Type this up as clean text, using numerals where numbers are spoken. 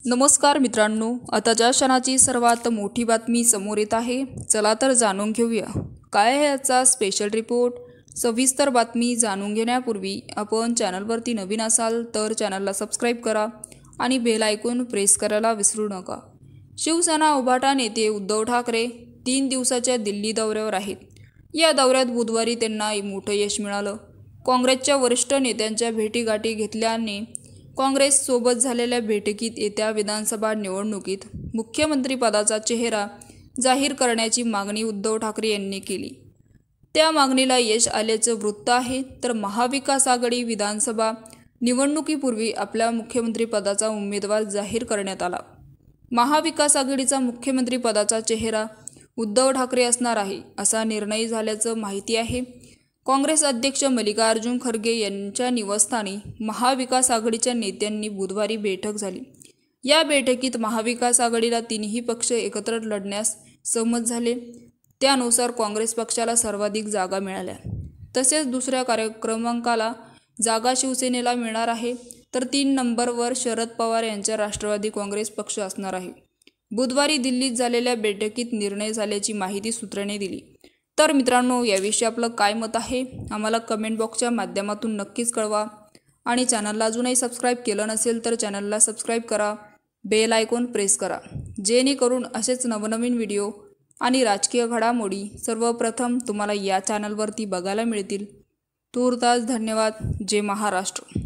नमस्कार मित्रांनो, आताच्या क्षणाची सर्वात मोठी बातमी समोर येत आहे। चला तर जाणून घेऊया काय आहे याचा स्पेशल रिपोर्ट। सविस्तर बातमी जाणून घेण्यापूर्वी आपण चॅनलवरती नवीन असाल तर चॅनलला सबस्क्राइब करा आणि बेल आयकॉन प्रेस करायला विसरू नका। शिवसेना उभाटा नेते उद्धव ठाकरे 3 दिवसाच्या दिल्ली दौऱ्यावर आहेत। या दौऱ्यात बुधवारी त्यांना मोठं यश मिळालं। काँग्रेसच्या वरिष्ठ नेत्यांच्या भेटीगाठी घेतल्याने काँग्रेस सोबत झालेल्या बैठकीत येत्या विधानसभा निवडणुकीत मुख्यमंत्रीपदाचा चेहरा जाहीर करण्याची मागणी उद्धव ठाकरे यांनी केली। त्या मागणीला यश आल्याचं वृत्त आहे। तर महाविकास आघाडी विधानसभा निवडणुकीपूर्वी आपल्या मुख्यमंत्रीपदाचा उमेदवार जाहीर करण्यात आला। महाविकास आघाडीचा मुख्यमंत्रीपदाचा चेहरा उद्धव ठाकरे असणार आहे असा निर्णय झाल्याचं माहिती आहे। काँग्रेस अध्यक्ष मल्लिकार्जुन खरगे यांच्या निवासस्थानी महाविकास आघाडीच्या नेत्यांनी बुधवारी बैठक झाली। या बैठकीत महाविकास आघाडीला तिन्ही पक्ष एकत्र लढण्यास सहमत झाले। त्यानुसार काँग्रेस पक्षाला सर्वाधिक जागा मिळाल्या, तसेच दुसऱ्या क्रमांकाला जागा शिवसेनेला मिळणार आहे, तर 3 नंबरवर शरद पवार यांचा राष्ट्रवादी काँग्रेस पक्ष असणार आहे। बुधवारी दिल्लीत झालेल्या बैठकीत निर्णय झाल्याची माहिती सूत्रांनी दिली। तर मित्रांनो, याविषयी आपलं काय मत आहे आम्हाला कमेंट बॉक्सच्या माध्यमातून नक्कीच कळवा आणि चॅनलला अजूनही सबस्क्राइब केलं नसेल तर चॅनलला सबस्क्राइब करा, बेल आयकॉन प्रेस करा, जेणेकरून असेच नवनवीन व्हिडिओ आणि राजकीय घडामोडी सर्वप्रथम तुम्हाला या चॅनलवरती बघायला मिळतील। तूर्तास धन्यवाद। जय महाराष्ट्र।